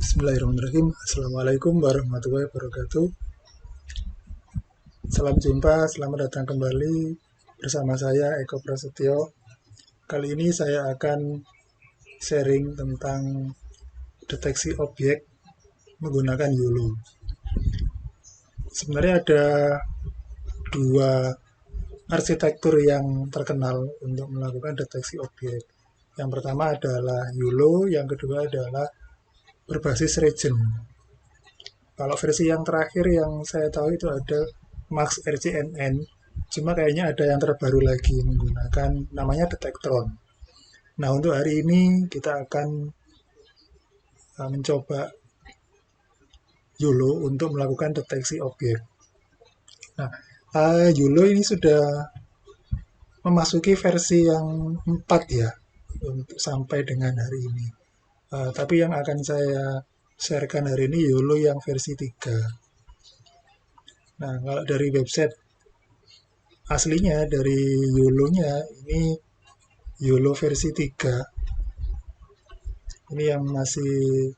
Bismillahirrahmanirrahim. Assalamualaikum warahmatullahi wabarakatuh. Salam jumpa, selamat datang kembali bersama saya Eko Prasetyo. Kali ini saya akan sharing tentang deteksi objek menggunakan YOLO. Sebenarnya ada dua arsitektur yang terkenal untuk melakukan deteksi objek. Yang pertama adalah YOLO, yang kedua adalah berbasis region. Kalau versi yang terakhir yang saya tahu itu ada Max RCNN, cuma kayaknya ada yang terbaru lagi menggunakan namanya Detectron. Nah, untuk hari ini kita akan mencoba YOLO untuk melakukan deteksi objek. Nah, YOLO ini sudah memasuki versi yang 4 ya, untuk sampai dengan hari ini. Tapi yang akan saya sharekan hari ini YOLO yang versi 3. Nah, kalau dari website aslinya, dari YOLO-nya, ini YOLO versi 3. Ini yang masih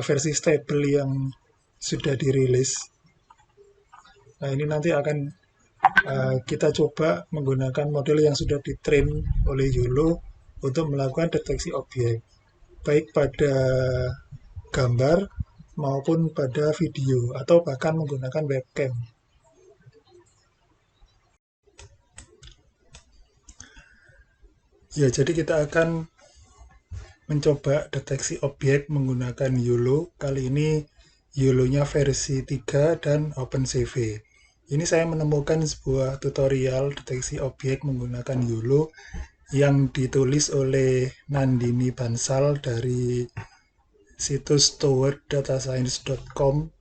versi stable yang sudah dirilis. Nah, ini nanti akan kita coba menggunakan model yang sudah ditrain oleh YOLO untuk melakukan deteksi objek, baik pada gambar maupun pada video, atau bahkan menggunakan webcam. Ya, jadi kita akan mencoba deteksi objek menggunakan YOLO. Kali ini YOLO-nya versi 3 dan OpenCV. Ini saya menemukan sebuah tutorial deteksi objek menggunakan YOLO yang ditulis oleh Nandini Bansal dari situs towardddatascience.com.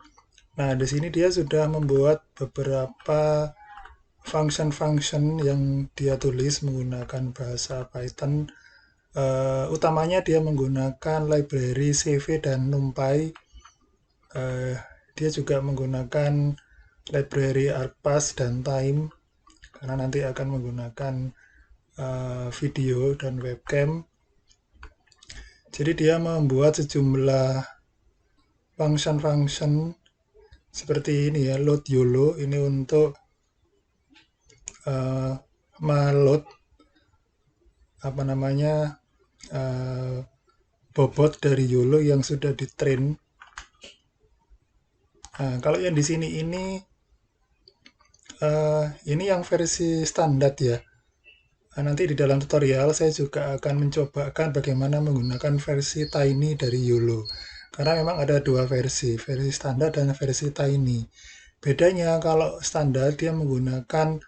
Nah, di sini dia sudah membuat beberapa function-function yang dia tulis menggunakan bahasa Python. Utamanya dia menggunakan library CV dan NumPy. Dia juga menggunakan library ArcParse dan Time karena nanti akan menggunakan video dan webcam. Jadi dia membuat sejumlah function-function seperti ini ya, load YOLO ini untuk meload apa namanya bobot dari YOLO yang sudah ditrain. Nah, kalau yang di sini ini yang versi standar ya. Nah, nanti di dalam tutorial saya juga akan mencobakan bagaimana menggunakan versi tiny dari YOLO. Karena memang ada dua versi standar dan versi tiny. Bedanya kalau standar dia menggunakan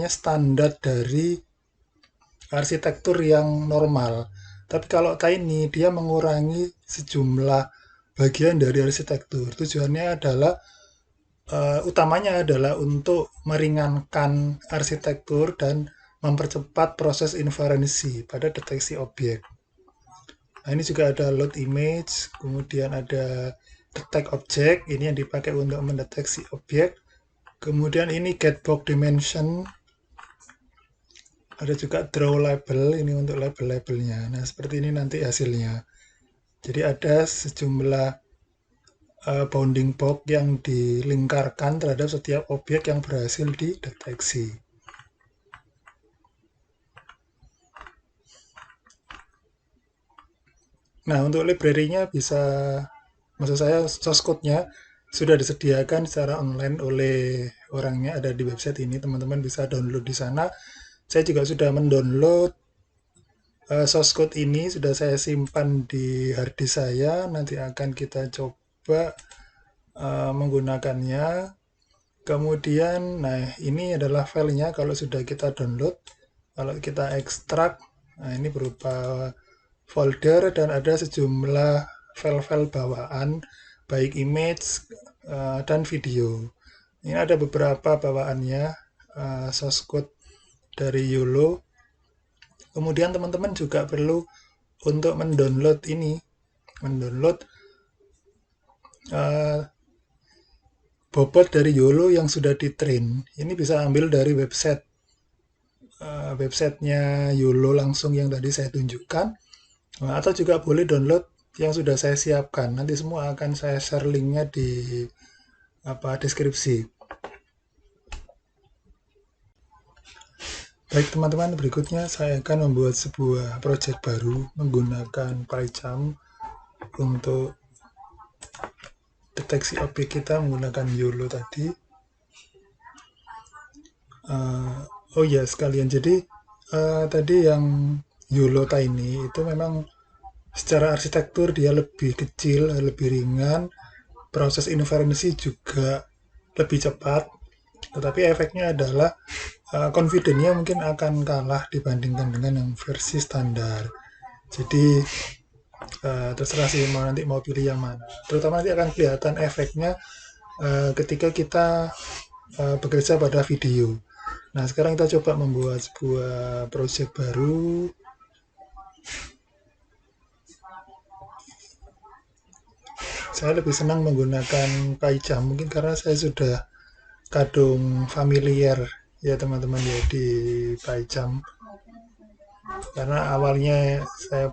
standar dari arsitektur yang normal. Tapi kalau tiny dia mengurangi sejumlah bagian dari arsitektur. Tujuannya adalah utamanya adalah untuk meringankan arsitektur dan mempercepat proses inferensi pada deteksi objek. Nah, ini juga ada load image, kemudian ada detect object, ini yang dipakai untuk mendeteksi objek. Kemudian ini get box dimension, ada juga draw label, ini untuk label-labelnya. Nah, seperti ini nanti hasilnya. Jadi ada sejumlah bounding box yang dilingkarkan terhadap setiap objek yang berhasil dideteksi. Nah, untuk library-nya bisa, maksud saya source code-nya sudah disediakan secara online oleh orangnya, ada di website ini, teman-teman bisa download di sana. Saya juga sudah mendownload source code ini, sudah saya simpan di hard disk saya, nanti akan kita coba menggunakannya. Kemudian, nah ini adalah filenya kalau sudah kita download. Kalau kita ekstrak, nah ini berupa folder dan ada sejumlah file-file bawaan, baik image dan video. Ini ada beberapa bawaannya, source code dari YOLO. Kemudian teman-teman juga perlu untuk mendownload ini, mendownload bobot dari YOLO yang sudah ditrain. Ini bisa ambil dari websitenya YOLO langsung yang tadi saya tunjukkan, atau juga boleh download yang sudah saya siapkan. Nanti semua akan saya share linknya di deskripsi. Baik teman-teman, berikutnya saya akan membuat sebuah project baru menggunakan PyCharm untuk deteksi objek kita menggunakan YOLO tadi. Oh ya, sekalian. Jadi tadi yang YOLO Tiny itu memang secara arsitektur dia lebih kecil, lebih ringan, proses inferensi juga lebih cepat, tetapi efeknya adalah confidence-nya mungkin akan kalah dibandingkan dengan yang versi standar. Jadi terserah sih nanti mau pilih yang mana. Terutama nanti akan kelihatan efeknya ketika kita bekerja pada video. Nah, sekarang kita coba membuat sebuah project baru. Saya lebih senang menggunakan PyCharm mungkin karena saya sudah kadung familiar ya teman-teman ya di PyCharm. Karena awalnya saya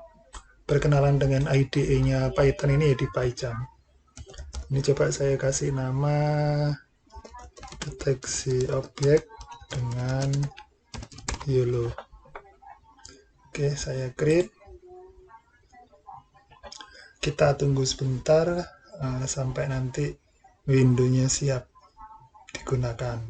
berkenalan dengan IDE-nya Python ini ya di PyCharm. Ini coba saya kasih nama deteksi objek dengan YOLO. Oke, saya create. Kita tunggu sebentar sampai nanti window-nya siap digunakan.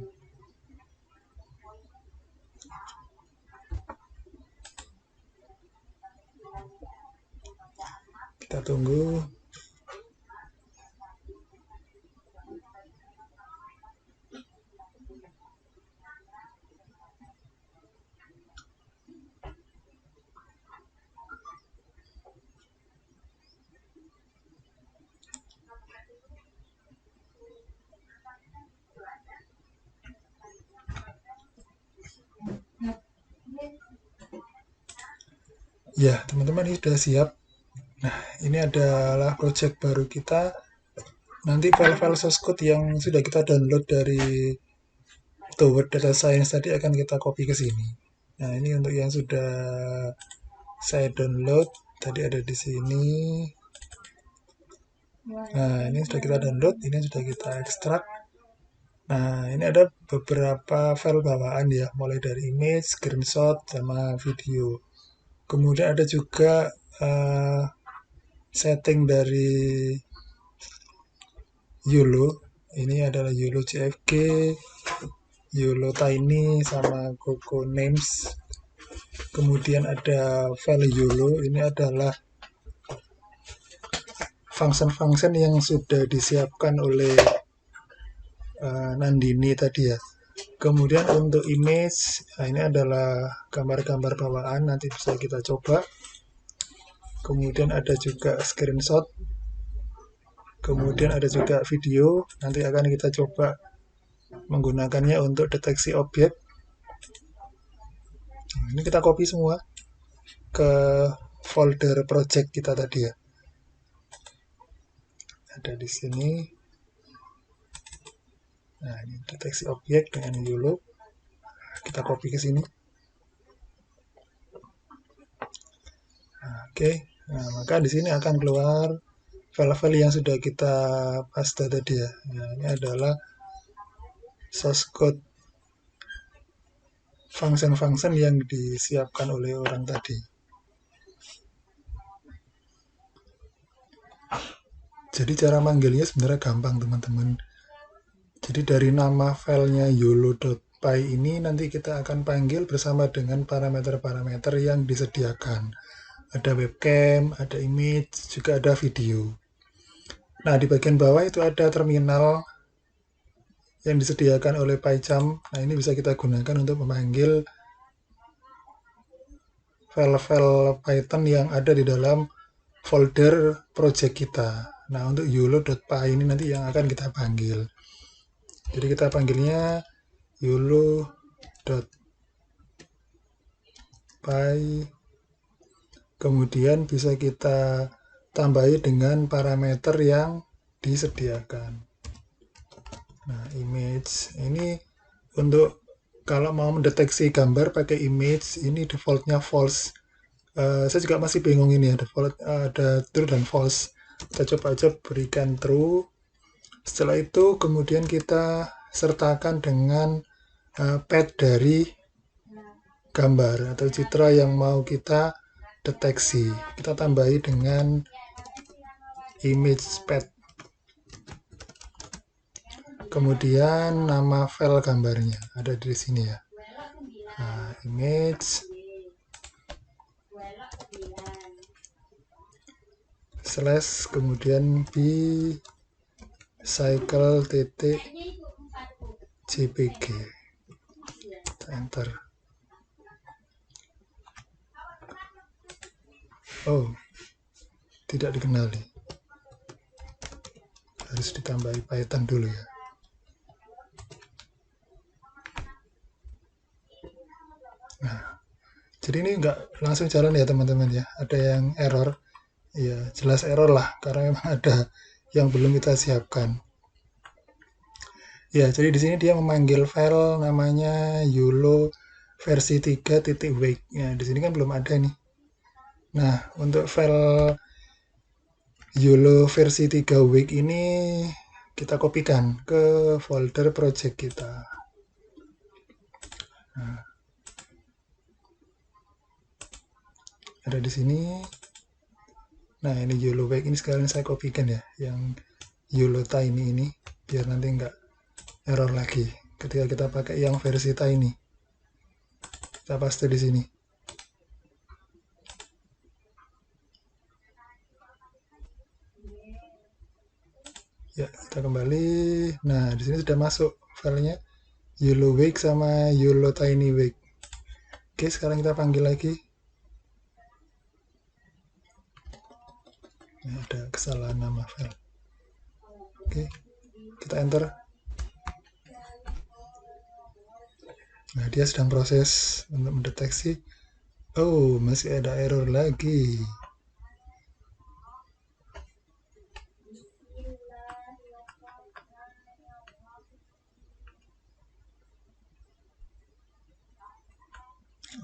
Kita tunggu. Ya, teman-teman ini sudah siap. Nah, ini adalah project baru kita. Nanti file-file source code yang sudah kita download dari Toward Data Science tadi akan kita copy ke sini. Nah, ini untuk yang sudah saya download tadi ada di sini. Nah, ini sudah kita download, ini sudah kita ekstrak. Nah, ini ada beberapa file bawaan ya, mulai dari image, screenshot, sama video. Kemudian ada juga setting dari YOLO. Ini adalah YOLO JFK, YOLO Tiny, sama Coco Names. Kemudian ada file YOLO, ini adalah function-function yang sudah disiapkan oleh Nandini tadi ya. Kemudian untuk image, nah ini adalah gambar-gambar bawaan, nanti bisa kita coba. Kemudian ada juga screenshot. Kemudian ada juga video, nanti akan kita coba menggunakannya untuk deteksi objek. Nah, ini kita copy semua ke folder project kita tadi ya. Ada di sini. Nah, ini deteksi objek dengan YOLO. Kita copy ke sini. Nah, oke. Nah, maka di sini akan keluar file-file yang sudah kita paste tadi ya. Nah, ini adalah source code function-function yang disiapkan oleh orang tadi. Jadi cara manggilnya sebenarnya gampang teman-teman. Jadi dari nama filenya yolo.py ini nanti kita akan panggil bersama dengan parameter-parameter yang disediakan. Ada webcam, ada image, juga ada video. Nah, di bagian bawah itu ada terminal yang disediakan oleh PyCharm. Nah, ini bisa kita gunakan untuk memanggil file-file Python yang ada di dalam folder project kita. Nah, untuk yolo.py ini nanti yang akan kita panggil. Jadi kita panggilnya yolo.py. Kemudian bisa kita tambahi dengan parameter yang disediakan. Nah, image ini untuk kalau mau mendeteksi gambar pakai image, ini defaultnya false. Saya juga masih bingung ini ada true dan false. Kita coba aja berikan true. Setelah itu kemudian kita sertakan dengan pad dari gambar atau citra yang mau kita deteksi. Kita tambahi dengan image pad. Kemudian nama file gambarnya ada di sini ya. Nah, image slash kemudian cycle titik jpg. Enter. Oh, tidak dikenali. Harus ditambahi Python dulu ya. Nah, jadi ini nggak langsung jalan ya teman-teman ya. Ada yang error. Ya, jelas error lah karena memang ada yang belum kita siapkan. Ya, jadi di sini dia memanggil file namanya YOLO versi 3.wake. Ya, di sini kan belum ada nih. Nah, untuk file YOLO versi 3 wake ini kita kopikan ke folder project kita. Nah, ada di sini. Nah, ini YOLO wake ini sekarang saya kopikan ya, yang YOLO tiny ini biar nanti nggak error lagi ketika kita pakai yang versi tiny. Kita paste di sini. Ya, kita kembali. Nah, di sini sudah masuk filenya YOLO wake sama YOLO tiny wake. Oke, sekarang kita panggil lagi. Ini ada kesalahan nama file. Oke, kita enter. Nah, dia sedang proses untuk mendeteksi. Oh, masih ada error lagi.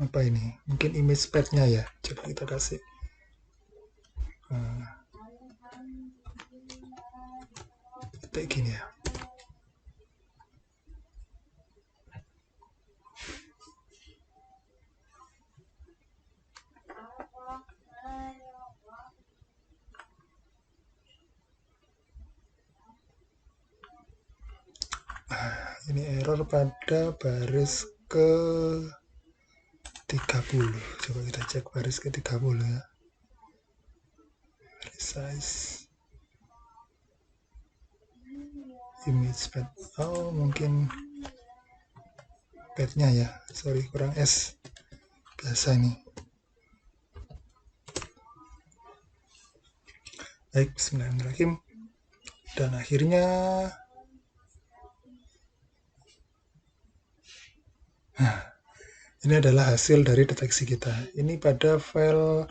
Apa ini? Mungkin image pad-nya ya. Coba kita kasih. Kayak gini ya. Ini error pada baris ke 30. Coba kita cek baris ke 30 ya. Resize image pad. Oh, mungkin padnya ya. Sorry, kurang S. Biasa nih. Baik, bismillahirrahmanirrahim. Dan akhirnya ini adalah hasil dari deteksi kita. Ini pada file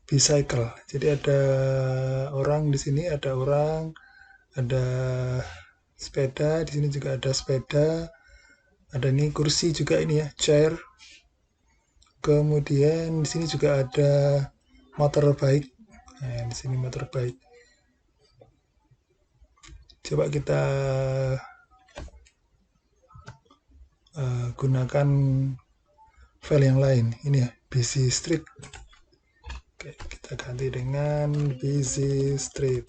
bicycle. Jadi ada orang di sini, ada orang, ada sepeda, di sini juga ada sepeda. Ada nih kursi juga ini ya, chair. Kemudian di sini juga ada motorbike. Nah, di sini motorbike. Coba kita gunakan file yang lain. Ini ya, busy street. Oke, kita ganti dengan busy street.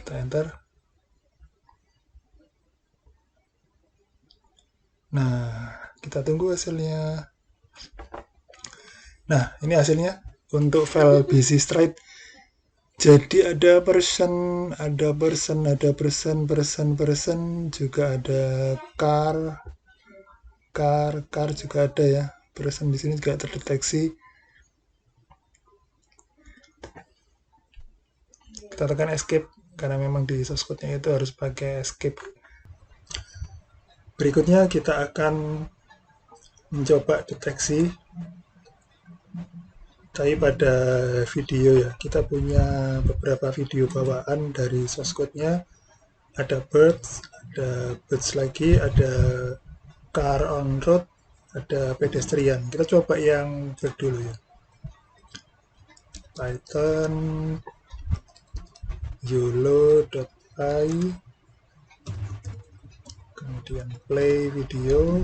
Kita enter. Nah, kita tunggu hasilnya. Nah, ini hasilnya untuk file busy street. Jadi ada person, juga ada car juga ada ya. Person di sini juga terdeteksi. Kita tekan escape karena memang di source code-nya itu harus pakai escape. Berikutnya kita akan mencoba deteksi. Tapi pada video ya, kita punya beberapa video bawaan dari source code-nya. Ada birds, ada bus lagi, ada car on road, ada pedestrian. Kita coba yang break dulu ya. Python YOLO.py, kemudian play video,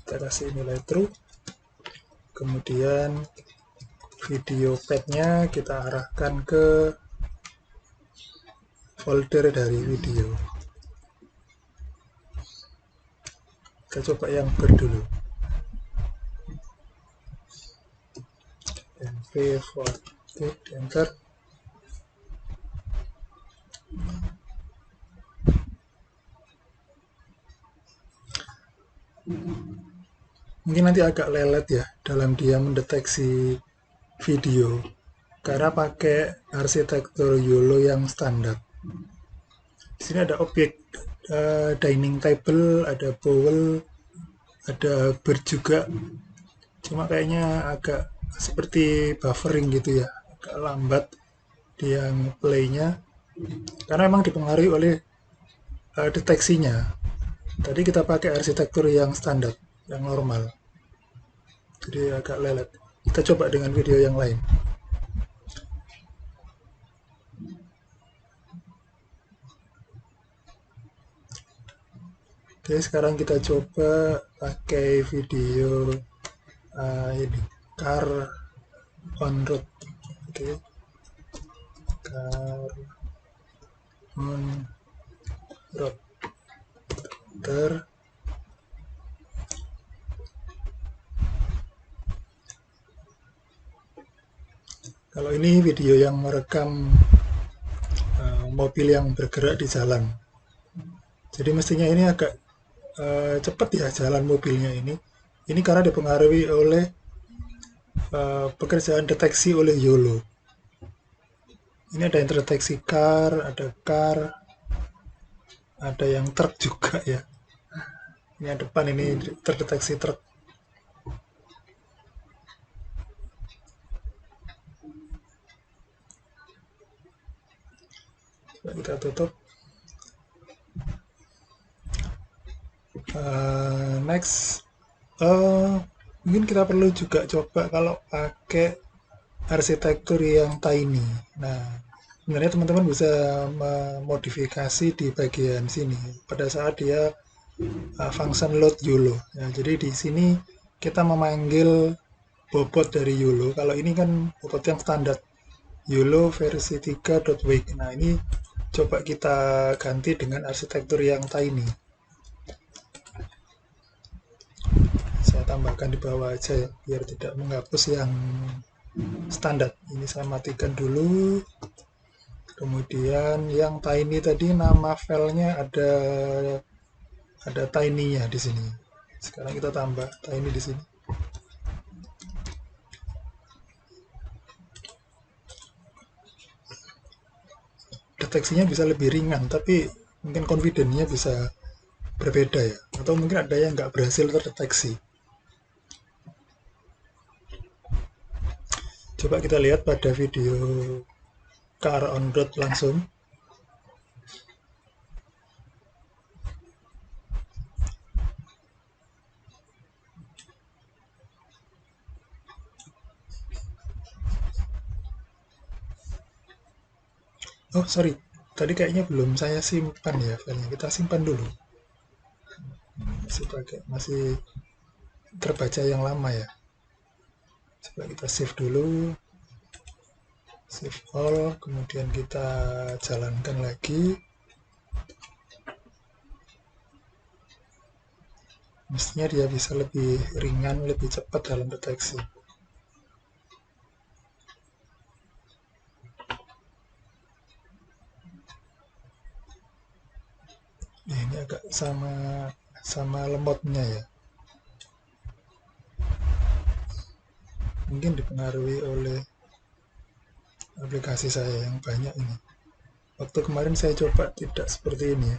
kita kasih nilai true, kemudian video path-nya kita arahkan ke folder dari video. Kita coba yang bird dulu, mv40, enter. Mungkin nanti agak lelet ya dalam dia mendeteksi video karena pakai arsitektur YOLO yang standar. Di sini ada objek dining table, ada bowl, ada bird juga. Cuma kayaknya agak seperti buffering gitu ya, agak lambat dia playnya karena memang dipengaruhi oleh deteksinya. Tadi kita pakai arsitektur yang standar, yang normal, jadi agak lelet. Kita coba dengan video yang lain. Oke, sekarang kita coba pakai video ini car on road. Oke, car on road. Kalau ini video yang merekam mobil yang bergerak di jalan. Jadi mestinya ini agak cepat ya jalan mobilnya ini. Ini karena dipengaruhi oleh pekerjaan deteksi oleh YOLO. Ini ada yang terdeteksi car, ada yang truk juga ya. Ini yang depan ini terdeteksi truk. Coba kita tutup. Next, mungkin kita perlu juga coba kalau pakai arsitektur yang tiny. Nah, sebenarnya teman-teman bisa memodifikasi di bagian sini pada saat dia function load YOLO. Nah, jadi di sini kita memanggil bobot dari YOLO. Kalau ini kan bobot yang standar YOLO versi 3.wake. Nah, ini coba kita ganti dengan arsitektur yang tiny. Saya tambahkan di bawah aja ya, biar tidak menghapus yang standar. Ini saya matikan dulu. Kemudian yang tiny tadi nama filenya ada tiny-nya di sini. Sekarang kita tambah tiny di sini. Deteksinya bisa lebih ringan, tapi mungkin confidence-nya bisa berbeda ya. Atau mungkin ada yang nggak berhasil terdeteksi. Coba kita lihat pada video car on road langsung. Oh sorry, tadi kayaknya belum saya simpan ya filenya. Kita simpan dulu. Masih terbaca yang lama ya. Coba kita save dulu, save all, kemudian kita jalankan lagi. Mestinya dia bisa lebih ringan, lebih cepat dalam deteksi. Nah, ini agak sama lemotnya ya. Mungkin dipengaruhi oleh aplikasi saya yang banyak ini. Waktu kemarin saya coba tidak seperti ini ya.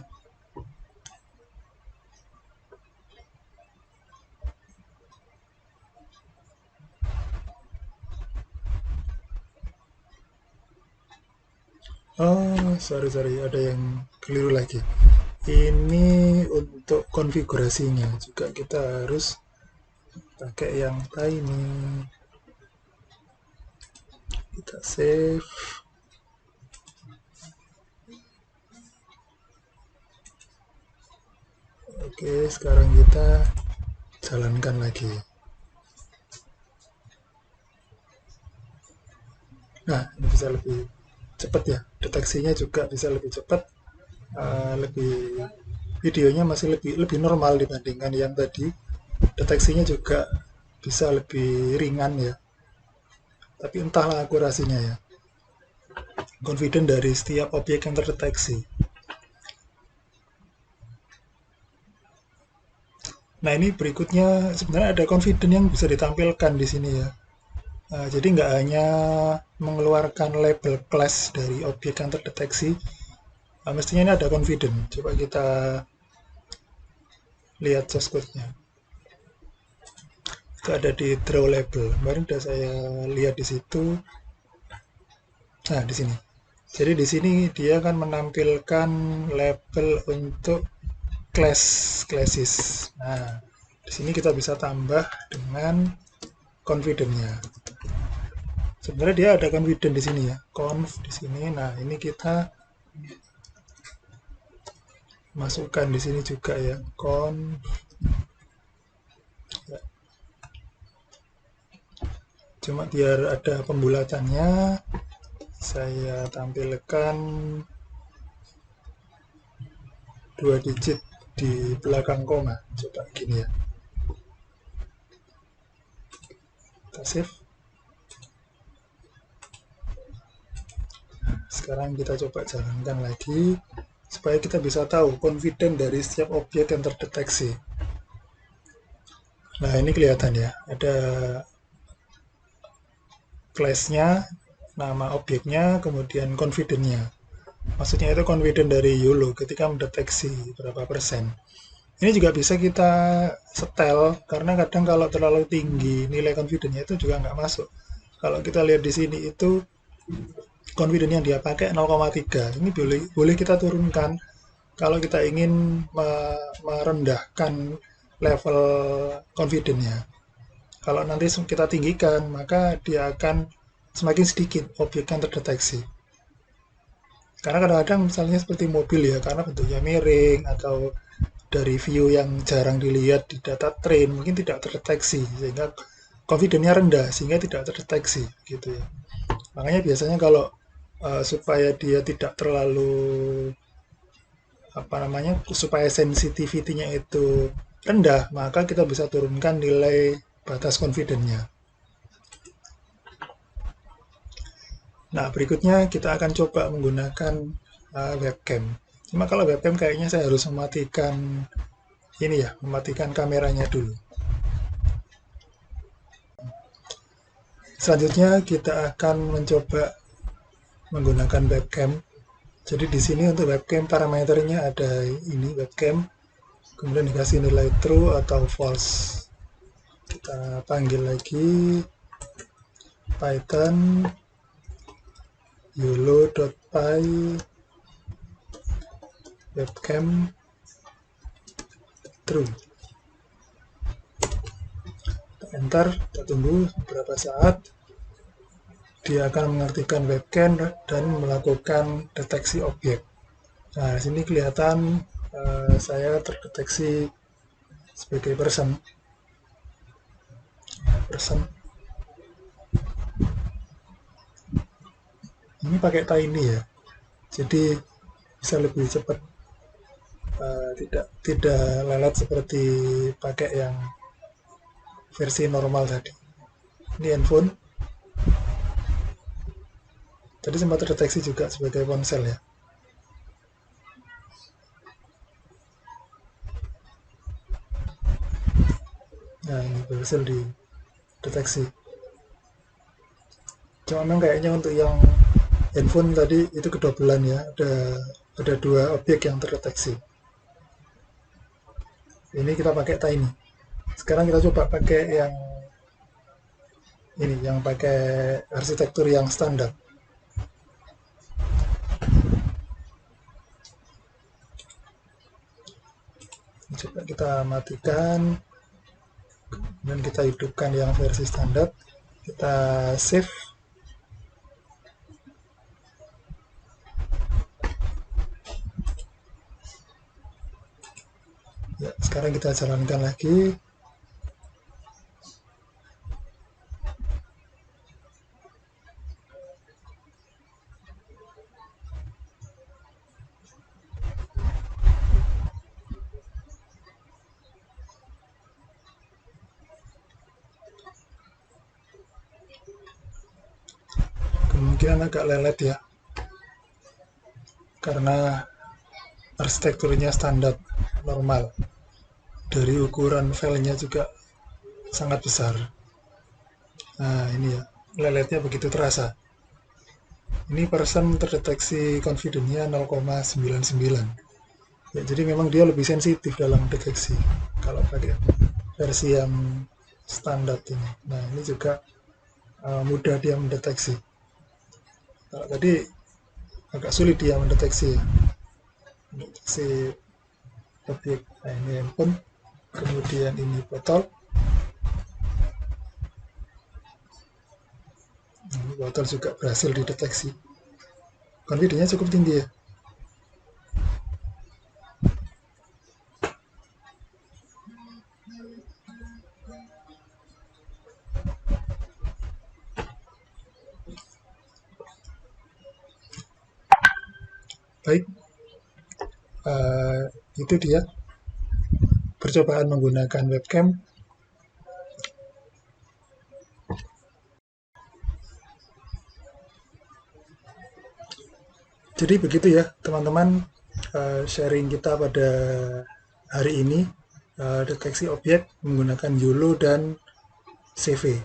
Oh, sorry, sorry, ada yang keliru lagi. Ini untuk konfigurasinya juga kita harus pakai yang tiny. Kita save. Oke, sekarang kita jalankan lagi. Nah, ini bisa lebih cepat ya. Deteksinya juga bisa lebih cepat, lebih videonya masih lebih lebih normal dibandingkan yang tadi. Deteksinya juga bisa lebih ringan ya. Tapi entahlah akurasinya ya. Confident dari setiap objek yang terdeteksi. Nah, ini berikutnya sebenarnya ada confident yang bisa ditampilkan di sini ya. Jadi nggak hanya mengeluarkan label class dari objek yang terdeteksi, mestinya ini ada confident. Coba kita lihat source code-nya. Itu ada di draw label. Kemarin sudah saya lihat di situ. Nah, di sini. Jadi di sini dia akan menampilkan label untuk classes. Nah, di sini kita bisa tambah dengan confident-nya. Sebenarnya dia ada confident di sini ya, conf di sini. Nah, ini kita masukkan di sini juga ya, conf. Ya, cuma biar ada pembulatannya, saya tampilkan 2 digit di belakang koma. Coba gini ya. Kita save. Sekarang kita coba jalankan lagi supaya kita bisa tahu confident dari setiap objek yang terdeteksi. Nah, ini kelihatan ya, ada class-nya, nama objeknya, kemudian confident-nya. Maksudnya itu confident dari YOLO ketika mendeteksi berapa persen. Ini juga bisa kita setel, karena kadang kalau terlalu tinggi nilai confident-nya itu juga nggak masuk. Kalau kita lihat di sini itu confident yang dia pakai 0,3. Ini boleh kita turunkan kalau kita ingin merendahkan level confident-nya. Kalau nanti kita tinggikan, maka dia akan semakin sedikit objek yang terdeteksi. Karena kadang-kadang misalnya seperti mobil ya, karena bentuknya miring atau dari view yang jarang dilihat di data train mungkin tidak terdeteksi sehingga confidence-nya rendah sehingga tidak terdeteksi gitu ya. Makanya biasanya kalau supaya dia tidak terlalu apa namanya supaya sensitivity-nya itu rendah, maka kita bisa turunkan nilai batas confidence-nya. Nah, berikutnya kita akan coba menggunakan webcam. Cuma kalau webcam kayaknya saya harus mematikan ini ya, mematikan kameranya dulu. Selanjutnya kita akan mencoba menggunakan webcam. Jadi di sini untuk webcam parameternya ada ini webcam, kemudian dikasih nilai true atau false. Kita panggil lagi Python yolo.py webcam true. Enter, kita tunggu beberapa saat. Dia akan mengartikan webcam dan melakukan deteksi objek. Nah, di sini kelihatan saya terdeteksi sebagai person. Ini pakai tiny ya, jadi bisa lebih cepat, tidak lelet seperti pakai yang versi normal tadi. Ini handphone. Tadi sempat terdeteksi juga sebagai ponsel ya. Nah, ini berhasil dideteksi. Cuma memang kayaknya untuk yang handphone tadi itu kedobelan ya, ada 2 objek yang terdeteksi. Ini kita pakai tiny. Sekarang kita coba pakai yang ini, yang pakai arsitektur yang standar. Coba kita matikan dan kita hidupkan yang versi standar, kita save. Ya, sekarang kita jalankan lagi. Kemungkinan agak lelet ya, karena arsitekturnya standar normal. Dari ukuran filenya juga sangat besar. Nah, ini ya, leletnya begitu terasa. Ini persen terdeteksi confidence-nya 0,99. Ya, jadi memang dia lebih sensitif dalam deteksi kalau pakai versi yang standar ini. Nah, ini juga mudah dia mendeteksi. Kalau tadi agak sulit dia mendeteksi objek. Nah, ini handphone, kemudian ini botol. Nah, ini botol juga berhasil dideteksi. Confidence-nya cukup tinggi ya. Baik, itu dia percobaan menggunakan webcam. Jadi begitu ya teman-teman, sharing kita pada hari ini, deteksi objek menggunakan YOLO dan CV.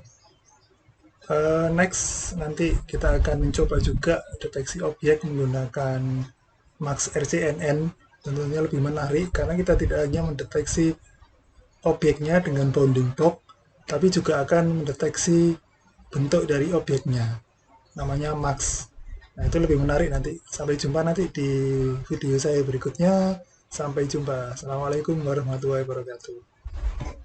Next, nanti kita akan mencoba juga deteksi objek menggunakan Max RCNN. Tentunya lebih menarik karena kita tidak hanya mendeteksi objeknya dengan bounding box, tapi juga akan mendeteksi bentuk dari objeknya. Namanya Max. Nah, itu lebih menarik nanti. Sampai jumpa nanti di video saya berikutnya. Sampai jumpa. Assalamualaikum warahmatullahi wabarakatuh.